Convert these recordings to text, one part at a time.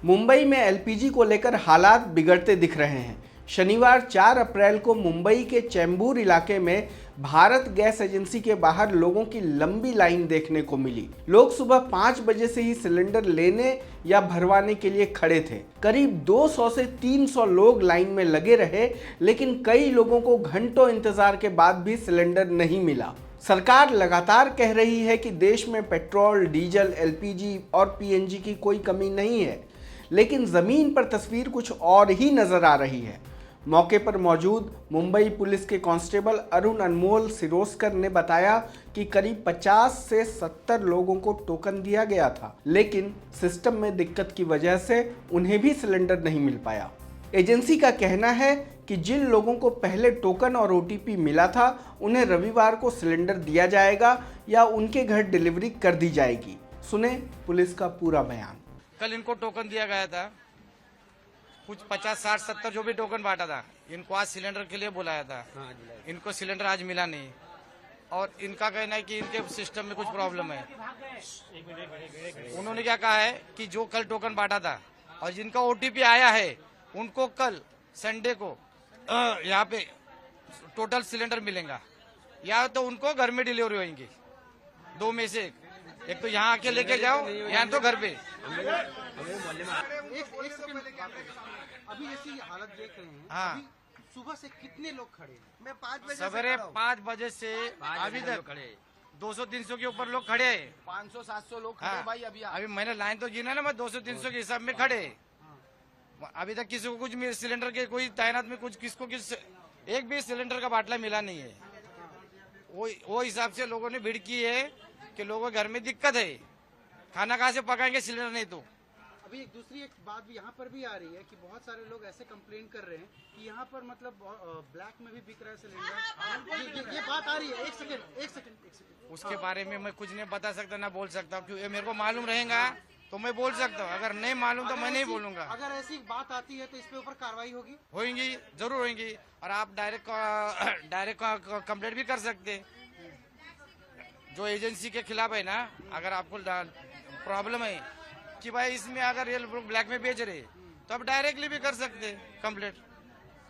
मुंबई में एलपीजी को लेकर हालात बिगड़ते दिख रहे हैं। शनिवार 4 अप्रैल को मुंबई के चेंबूर इलाके में भारत गैस एजेंसी के बाहर लोगों की लंबी लाइन देखने को मिली। लोग सुबह 5 बजे से ही सिलेंडर लेने या भरवाने के लिए खड़े थे। करीब 200 से 300 लोग लाइन में लगे रहे, लेकिन कई लोगों को घंटों इंतजार के बाद भी सिलेंडर नहीं मिला। सरकार लगातार कह रही है कि देश में पेट्रोल, डीजल, एलपीजी और पीएनजी की कोई कमी नहीं है, लेकिन जमीन पर तस्वीर कुछ और ही नजर आ रही है। मौके पर मौजूद मुंबई पुलिस के कांस्टेबल अरुण अनमोल सिरोस्कर ने बताया कि करीब 50 से 70 लोगों को टोकन दिया गया था, लेकिन सिस्टम में दिक्कत की वजह से उन्हें भी सिलेंडर नहीं मिल पाया। एजेंसी का कहना है कि जिन लोगों को पहले टोकन और ओटीपी मिला था, उन्हें रविवार को सिलेंडर दिया जाएगा या उनके घर डिलीवरी कर दी जाएगी। सुने पुलिस का पूरा बयान। कल इनको टोकन दिया गया था, कुछ 50, 60, 70 जो भी टोकन बांटा था, इनको आज सिलेंडर के लिए बुलाया था। इनको सिलेंडर आज मिला नहीं और इनका कहना है कि इनके सिस्टम में कुछ प्रॉब्लम है। उन्होंने क्या कहा है कि जो कल टोकन बांटा था और जिनका ओटीपी आया है, उनको कल संडे को यहाँ पे टोटल सिलेंडर मिलेगा, या तो उनको घर में डिलीवरी होगी। दो में से एक तो यहाँ आके लेके जाओ या तो घर पे। अभी ऐसी हालत देख रहे हैं। हाँ, अभी सुबह से कितने लोग खड़े हैं? मैं 5 बजे सवेरे 5 बजे से अभी तक 200-300 के ऊपर लोग खड़े हैं। 500-700 लोग खड़े हाँ, भाई। अभी मैंने लाइन तो गिना ना, मैं 200-300 के हिसाब में खड़े। अभी तक किसी को कुछ सिलेंडर के कोई तैनात में कुछ किसको एक भी सिलेंडर का बाटला मिला नहीं है। वो हिसाब से लोगों ने भीड़ की है कि लोगों के घर में दिक्कत है, खाना कहाँ से पकाएंगे सिलेंडर नहीं तो। अभी एक बात भी यहाँ पर भी आ रही है कि बहुत सारे लोग ऐसे कंप्लेन कर रहे हैं कि यहाँ पर मतलब ब्लैक में भी बिक रहा है सिलेंडर। ये बात आ रही है। एक सेकंड। उसके बारे में मैं कुछ नहीं बता सकता, ना बोल सकता, क्योंकि मेरे को मालूम रहेगा तो मैं बोल सकता हूँ। अगर नहीं मालूम तो मैं नहीं बोलूंगा। अगर ऐसी बात आती है तो इस पे ऊपर कार्रवाई होगी, जरूर होगी। और आप डायरेक्ट कंप्लेंट भी कर सकते जो एजेंसी के खिलाफ है ना। अगर आपको प्रॉब्लम है कि भाई इसमें अगर ये लोग ब्लैक में बेच रहे, तो आप डायरेक्टली भी कर सकते कंप्लेंट,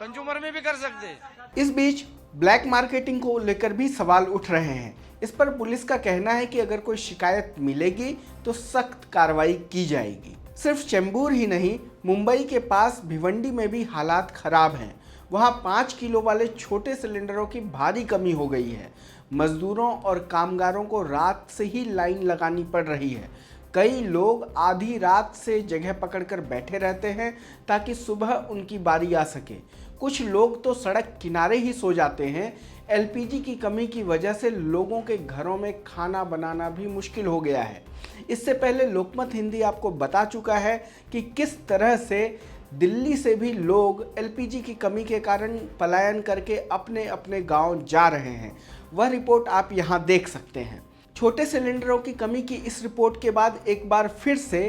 कंज्यूमर में भी कर सकते। इस बीच ब्लैक मार्केटिंग को लेकर भी सवाल उठ रहे हैं। इस पर पुलिस का कहना है कि अगर कोई शिकायत मिलेगी तो सख्त कार्रवाई की जाएगी। सिर्फ चेंबूर ही नहीं, मुंबई के पास भिवंडी में भी हालात खराब हैं। वहां 5 किलो वाले छोटे सिलेंडरों की भारी कमी हो गई है। मजदूरों और कामगारों को रात से ही लाइन लगानी पड़ रही है। कई लोग आधी रात से जगह पकड़कर बैठे रहते हैं ताकि सुबह उनकी बारी आ सके। कुछ लोग तो सड़क किनारे ही सो जाते हैं। एलपीजी की कमी की वजह से लोगों के घरों में खाना बनाना भी मुश्किल हो गया है। इससे पहले लोकमत हिंदी आपको बता चुका है कि किस तरह से दिल्ली से भी लोग एलपीजी की कमी के कारण पलायन करके अपने अपने गांव जा रहे हैं। वह रिपोर्ट आप यहां देख सकते हैं। छोटे सिलेंडरों की कमी की इस रिपोर्ट के बाद एक बार फिर से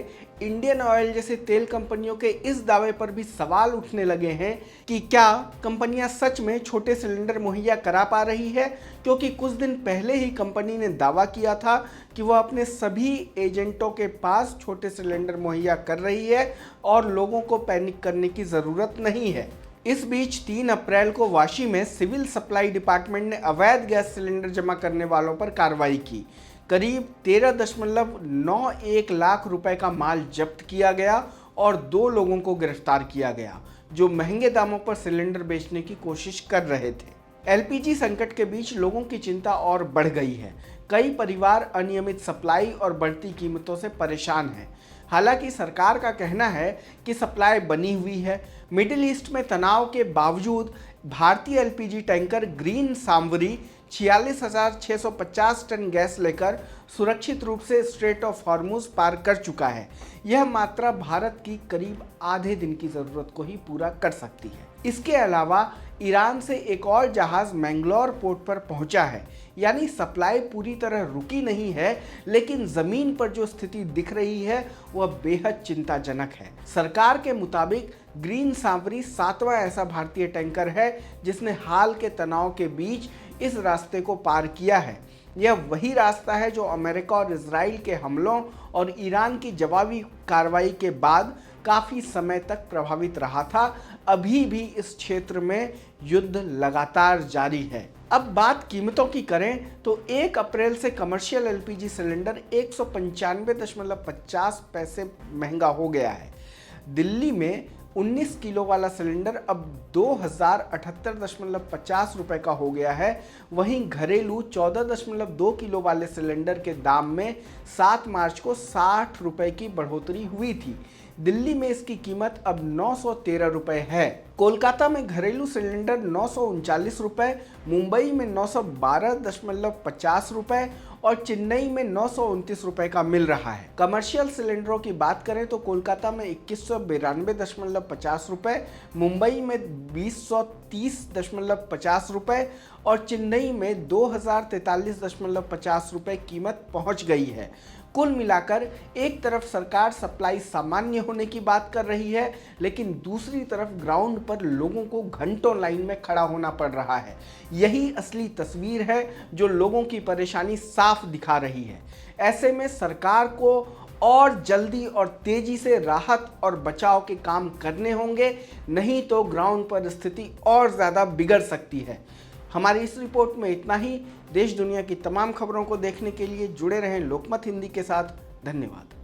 इंडियन ऑयल जैसे तेल कंपनियों के इस दावे पर भी सवाल उठने लगे हैं कि क्या कंपनियां सच में छोटे सिलेंडर मुहैया करा पा रही है, क्योंकि कुछ दिन पहले ही कंपनी ने दावा किया था कि वह अपने सभी एजेंटों के पास छोटे सिलेंडर मुहैया कर रही है और लोगों को पैनिक करने की ज़रूरत नहीं है। इस बीच 3 अप्रैल को वाशी में सिविल सप्लाई डिपार्टमेंट ने अवैध गैस सिलेंडर जमा करने वालों पर कार्रवाई की। करीब 13.91 लाख रुपए का माल जब्त किया गया और 2 लोगों को गिरफ्तार किया गया जो महंगे दामों पर सिलेंडर बेचने की कोशिश कर रहे थे। एलपीजी संकट के बीच लोगों की चिंता और बढ़ गई है। कई परिवार अनियमित सप्लाई और बढ़ती कीमतों से परेशान हैं। हालांकि सरकार का कहना है कि सप्लाई बनी हुई है। मिडिल ईस्ट में तनाव के बावजूद भारतीय एलपीजी टैंकर ग्रीन सांवरी 46,650 टन गैस लेकर सुरक्षित रूप से स्ट्रेट ऑफ हॉर्मुज पार कर चुका है। यह मात्रा भारत की करीब आधे दिन की ज़रूरत को ही पूरा कर सकती है। इसके अलावा ईरान से एक और जहाज़ मैंगलोर पोर्ट पर पहुंचा है। यानी सप्लाई पूरी तरह रुकी नहीं है, लेकिन ज़मीन पर जो स्थिति दिख रही है वह बेहद चिंताजनक है। सरकार के मुताबिक ग्रीन सांवरी 7वां ऐसा भारतीय टैंकर है जिसने हाल के तनाव के बीच इस रास्ते को पार किया है। यह वही रास्ता है जो अमेरिका और इजराइल के हमलों और ईरान की जवाबी कार्रवाई के बाद काफी समय तक प्रभावित रहा था। अभी भी इस क्षेत्र में युद्ध लगातार जारी है। अब बात कीमतों की करें तो 1 अप्रैल से कमर्शियल एलपीजी सिलेंडर 195.50 पैसे महंगा हो गया है। दिल्ली में 19 किलो वाला सिलेंडर अब 2078.50 रुपए का हो गया है। वहीं घरेलू 14.2 किलो वाले सिलेंडर के दाम में 7 मार्च को 60 रुपए की बढ़ोतरी हुई थी। दिल्ली में इसकी कीमत अब 913 रुपए है। कोलकाता में घरेलू सिलेंडर 939 रुपए, मुंबई में 912.50 रुपए और चेन्नई में 929 रुपए का मिल रहा है। कमर्शियल सिलेंडरों की बात करें तो कोलकाता में 2192.50 रुपए, मुंबई में 2030.50 रुपए और चेन्नई में 2043.50 रुपए कीमत पहुंच गई है। कुल मिलाकर एक तरफ सरकार सप्लाई सामान्य होने की बात कर रही है, लेकिन दूसरी तरफ ग्राउंड पर लोगों को घंटों लाइन में खड़ा होना पड़ रहा है। यही असली तस्वीर है जो लोगों की परेशानी साफ दिखा रही है। ऐसे में सरकार को और जल्दी और तेजी से राहत और बचाव के काम करने होंगे, नहीं तो ग्राउंड पर स्थिति और ज़्यादा बिगड़ सकती है। हमारी इस रिपोर्ट में इतना ही। देश दुनिया की तमाम खबरों को देखने के लिए जुड़े रहें लोकमत हिंदी के साथ। धन्यवाद।